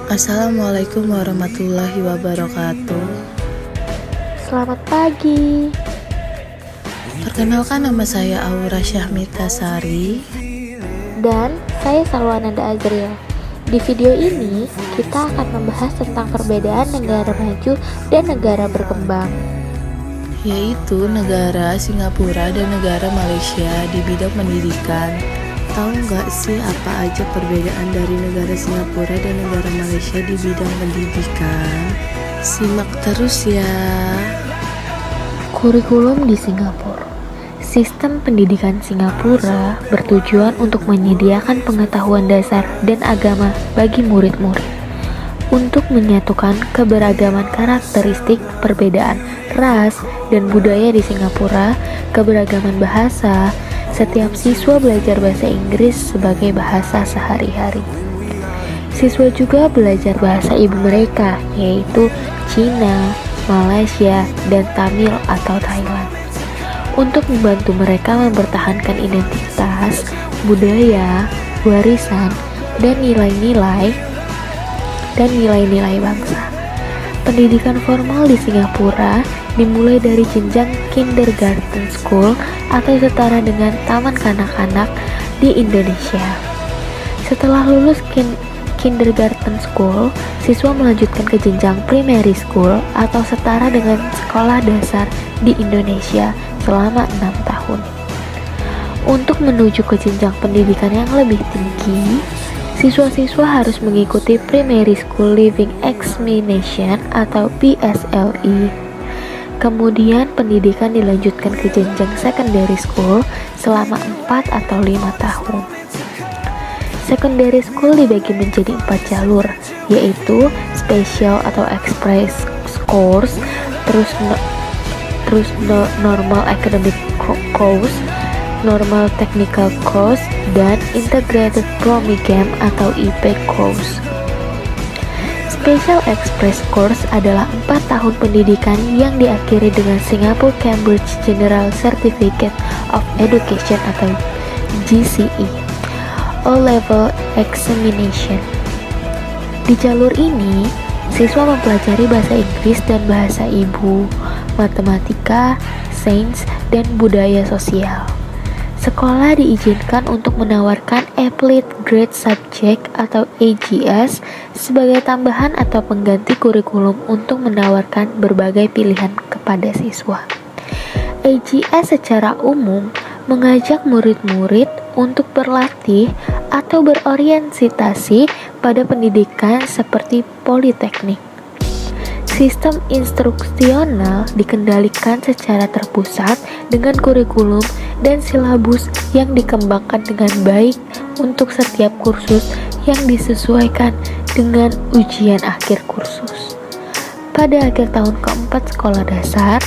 Assalamualaikum warahmatullahi wabarakatuh. Selamat pagi. Perkenalkan, nama saya Aura Syahmita Sari. Dan saya Salwananda Azriel. Di video ini kita akan membahas tentang perbedaan negara maju dan negara berkembang, Yaitu negara Singapura dan negara Malaysia di bidang pendidikan. Tahu nggak sih apa aja perbedaan dari negara Singapura dan negara Malaysia di bidang pendidikan? Simak terus ya. Kurikulum di Singapura. Sistem pendidikan Singapura bertujuan untuk menyediakan pengetahuan dasar dan agama bagi murid-murid, untuk menyatukan keberagaman karakteristik, perbedaan ras dan budaya di Singapura, keberagaman bahasa. Setiap siswa belajar bahasa Inggris sebagai bahasa sehari-hari. Siswa juga belajar bahasa ibu mereka, yaitu Cina, Malaysia, dan Tamil atau Thailand, untuk membantu mereka mempertahankan identitas, budaya, warisan, dan nilai-nilai bangsa. Pendidikan formal di Singapura dimulai dari jenjang kindergarten school atau setara dengan taman kanak-kanak di Indonesia. Setelah lulus kindergarten school, siswa melanjutkan ke jenjang primary school atau setara dengan sekolah dasar di Indonesia selama 6 tahun. Untuk menuju ke jenjang pendidikan yang lebih tinggi, siswa-siswa harus mengikuti Primary School Leaving Examination atau PSLE. Kemudian pendidikan dilanjutkan ke jenjang secondary school selama 4 atau 5 tahun. Secondary school dibagi menjadi 4 jalur, yaitu special atau express course, normal academic course, normal technical course, dan integrated program atau IP course. Special Express Course adalah 4 tahun pendidikan yang diakhiri dengan Singapore Cambridge General Certificate of Education atau GCE O-Level Examination. Di jalur ini, siswa mempelajari bahasa Inggris dan bahasa ibu, matematika, sains, dan budaya sosial. Sekolah diizinkan untuk menawarkan Applied Grade Subject atau AGS sebagai tambahan atau pengganti kurikulum untuk menawarkan berbagai pilihan kepada siswa. AGS secara umum mengajak murid-murid untuk berlatih atau berorientasi pada pendidikan seperti politeknik. Sistem instruksional dikendalikan secara terpusat dengan kurikulum dan silabus yang dikembangkan dengan baik untuk setiap kursus yang disesuaikan dengan ujian akhir kursus. Pada akhir tahun keempat sekolah dasar,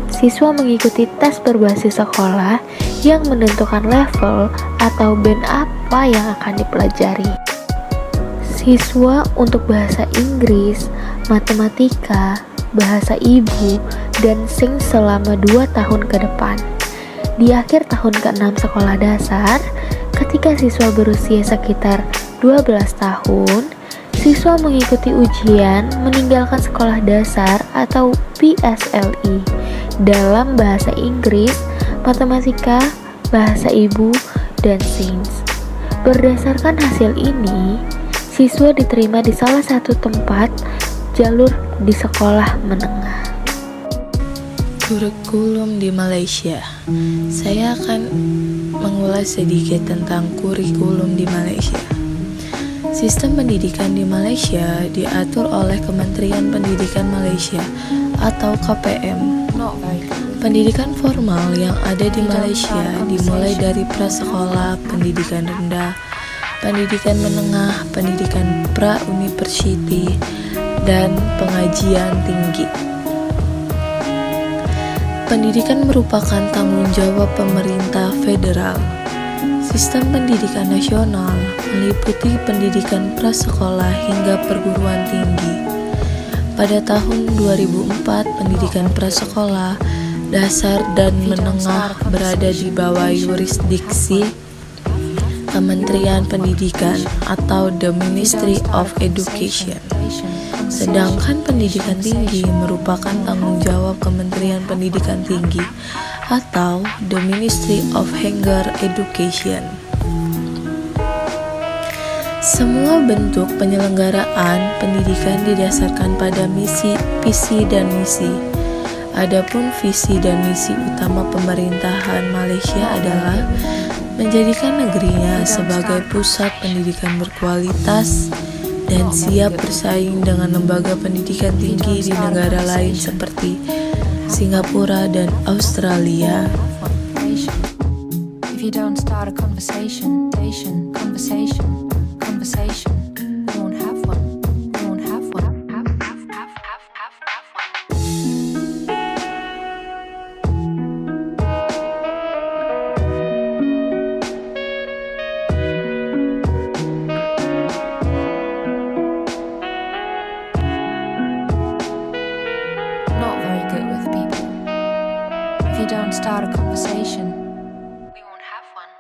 siswa mengikuti tes berbasis sekolah yang menentukan level atau band apa yang akan dipelajari. Siswa untuk bahasa Inggris, matematika, bahasa ibu, dan sains selama 2 tahun ke depan. Di akhir tahun ke-6 sekolah dasar, ketika siswa berusia sekitar 12 tahun, siswa mengikuti ujian meninggalkan sekolah dasar atau PSLE dalam bahasa Inggris, matematika, bahasa ibu, dan sains. Berdasarkan hasil ini, siswa diterima di salah satu tempat jalur di sekolah menengah. Kurikulum di Malaysia. Saya akan mengulas sedikit tentang kurikulum di Malaysia. Sistem pendidikan di Malaysia diatur oleh Kementerian Pendidikan Malaysia atau KPM. Pendidikan formal yang ada di Malaysia dimulai dari prasekolah, pendidikan rendah, pendidikan menengah, pendidikan pra-university, dan pengajian tinggi. Pendidikan merupakan tanggung jawab pemerintah federal. Sistem pendidikan nasional meliputi pendidikan prasekolah hingga perguruan tinggi. Pada tahun 2004, pendidikan prasekolah, dasar, dan menengah berada di bawah yurisdiksi Kementerian Pendidikan atau the Ministry of Education. Sedangkan pendidikan tinggi merupakan tanggung jawab Kementerian Pendidikan Tinggi atau the Ministry of Higher Education. Semua bentuk penyelenggaraan pendidikan didasarkan pada misi, visi, dan misi. Adapun visi dan misi utama pemerintahan Malaysia adalah menjadikan negerinya sebagai pusat pendidikan berkualitas dan siap bersaing dengan lembaga pendidikan tinggi di negara lain seperti Singapura dan Australia. If you don't start a conversation, you won't have one. You won't have one. Not very good with people. If you don't start a conversation, we won't have one.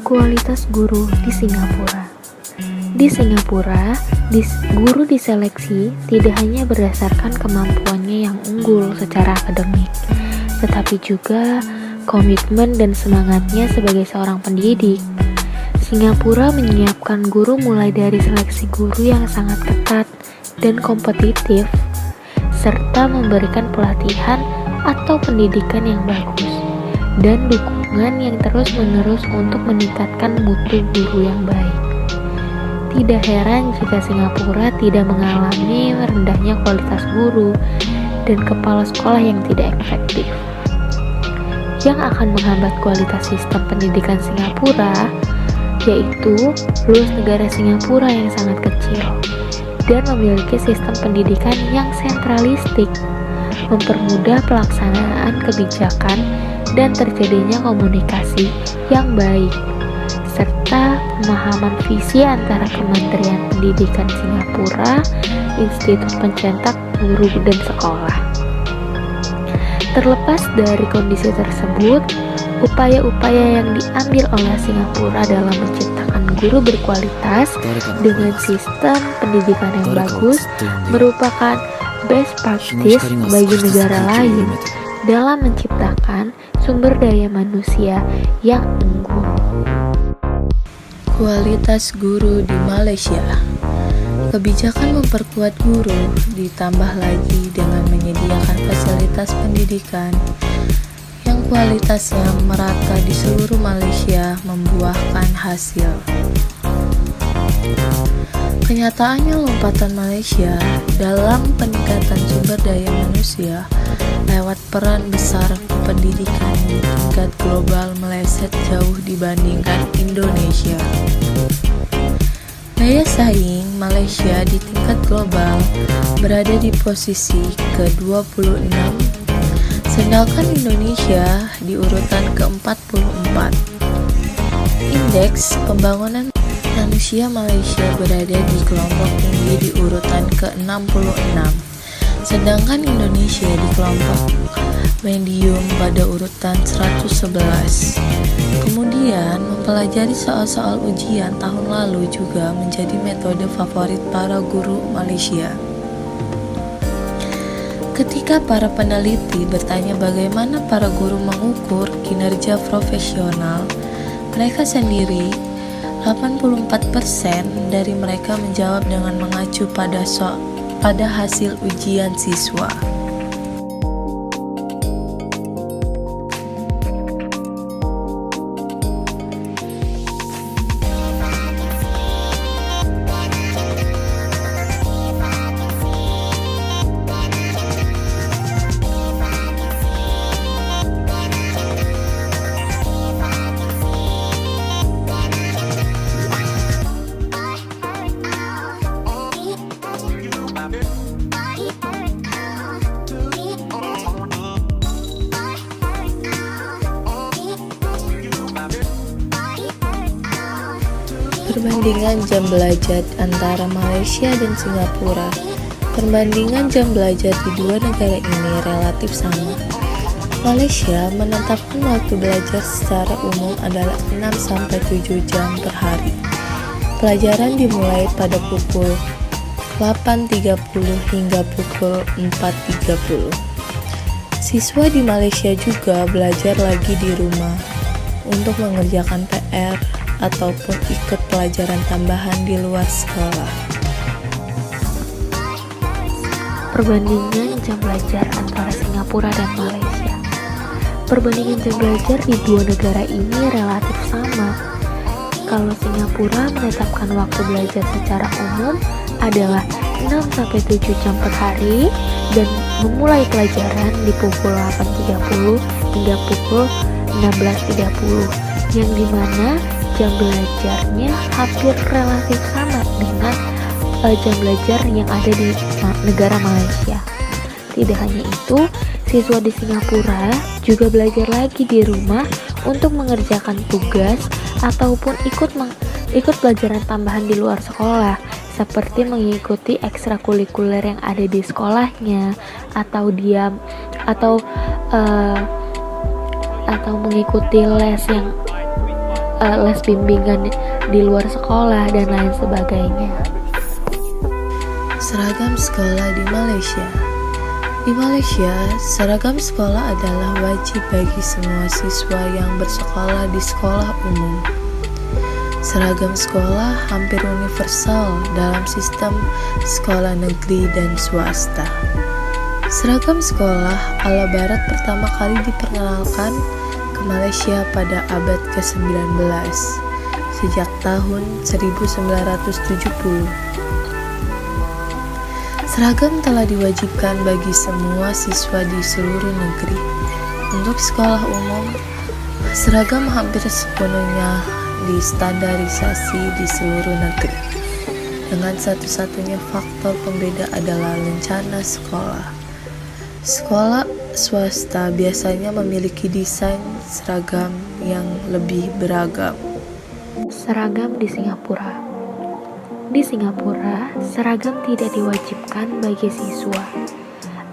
Kualitas guru di Singapura. Di Singapura, guru diseleksi tidak hanya berdasarkan kemampuannya yang unggul secara akademik, tetapi juga komitmen dan semangatnya sebagai seorang pendidik. Singapura menyiapkan guru mulai dari seleksi guru yang sangat ketat dan kompetitif, serta memberikan pelatihan atau pendidikan yang bagus, dan dukungan yang terus-menerus untuk meningkatkan mutu guru yang baik. Tidak heran jika Singapura tidak mengalami rendahnya kualitas guru dan kepala sekolah yang tidak efektif. Yang akan menghambat kualitas sistem pendidikan Singapura yaitu luas negara Singapura yang sangat kecil dan memiliki sistem pendidikan yang sentralistik, mempermudah pelaksanaan kebijakan dan terjadinya komunikasi yang baik, serta pemahaman visi antara Kementerian Pendidikan Singapura, Institut Pencetak Guru dan Sekolah. Terlepas dari kondisi tersebut, upaya-upaya yang diambil oleh Singapura dalam menciptakan guru berkualitas dengan sistem pendidikan yang bagus merupakan best practice bagi negara lain dalam menciptakan sumber daya manusia yang unggul. Kualitas guru di Malaysia. Kebijakan memperkuat guru ditambah lagi dengan menyediakan fasilitas pendidikan yang kualitasnya merata di seluruh Malaysia membuahkan hasil. Kenyataannya lompatan Malaysia dalam peningkatan sumber daya manusia lewat peran besar pendidikan di tingkat global meleset jauh dibandingkan Indonesia. Daya saing Malaysia di tingkat global berada di posisi ke-26, sedangkan Indonesia di urutan ke-44. Indeks pembangunan manusia Malaysia berada di kelompok tinggi di urutan ke-66, sedangkan Indonesia di kelompok medium pada urutan 111. Kemudian, mempelajari soal-soal ujian tahun lalu juga menjadi metode favorit para guru Malaysia. Ketika para peneliti bertanya bagaimana para guru mengukur kinerja profesional, mereka sendiri 84% dari mereka menjawab dengan mengacu pada hasil ujian siswa. Perbandingan jam belajar antara Malaysia dan Singapura. Perbandingan jam belajar di dua negara ini relatif sama. Malaysia menetapkan waktu belajar secara umum adalah 6-7 jam per hari. Pelajaran dimulai pada pukul 8.30 hingga pukul 4.30. Siswa di Malaysia juga belajar lagi di rumah untuk mengerjakan PR ataupun ikut pelajaran tambahan di luar sekolah. Perbandingan jam belajar antara Singapura dan Malaysia. Perbandingan jam belajar di dua negara ini relatif sama. Kalau Singapura menetapkan waktu belajar secara umum adalah 6-7 jam per hari dan memulai pelajaran di pukul 8.30 hingga pukul 16.30, yang dimana jam belajarnya hampir relatif sama dengan jam belajar yang ada di negara Malaysia. Tidak hanya itu, siswa di Singapura juga belajar lagi di rumah untuk mengerjakan tugas ataupun ikut pelajaran tambahan di luar sekolah, seperti mengikuti ekstrakurikuler yang ada di sekolahnya, atau mengikuti les bimbingan di luar sekolah dan lain sebagainya. Seragam sekolah di Malaysia. Di Malaysia, seragam sekolah adalah wajib bagi semua siswa yang bersekolah di sekolah umum. Seragam sekolah hampir universal dalam sistem sekolah negeri dan swasta. Seragam sekolah ala barat pertama kali diperkenalkan ke Malaysia pada abad ke-19, sejak tahun 1970. Seragam telah diwajibkan bagi semua siswa di seluruh negeri. Untuk sekolah umum, seragam hampir sepenuhnya distandarisasi di seluruh negeri, dengan satu-satunya faktor pembeda adalah lencana sekolah. Sekolah swasta biasanya memiliki desain seragam yang lebih beragam. Seragam di Singapura. Di Singapura, seragam tidak diwajibkan bagi siswa.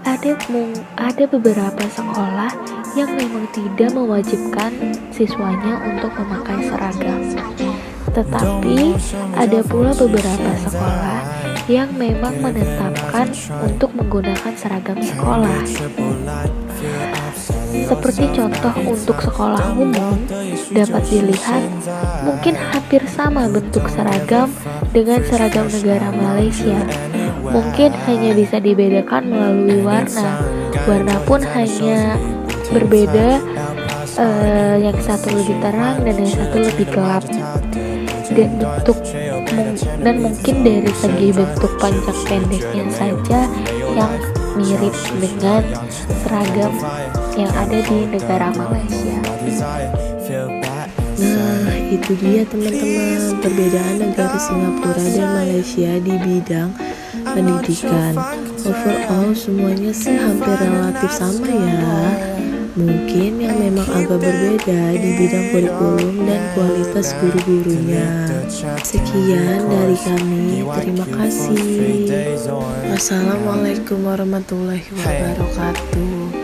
Ada beberapa sekolah yang memang tidak mewajibkan siswanya untuk memakai seragam. Tetapi ada pula beberapa sekolah yang memang menetapkan untuk menggunakan seragam sekolah. Seperti contoh untuk sekolah umum dapat dilihat mungkin hampir sama bentuk seragam dengan seragam negara Malaysia. Mungkin hanya bisa dibedakan melalui warna. Warna pun hanya berbeda, yang satu lebih terang dan yang satu lebih gelap. Dan mungkin dari segi bentuk panjang pendeknya saja yang mirip dengan seragam yang ada di negara Malaysia. Nah, itu dia teman-teman, perbedaan negara Singapura dan Malaysia di bidang pendidikan. Overall semuanya sih hampir relatif sama ya. Mungkin yang memang agak berbeda di bidang kurikulum dan kualitas guru-gurunya. Sekian dari kami, terima kasih. Wassalamualaikum warahmatullahi wabarakatuh.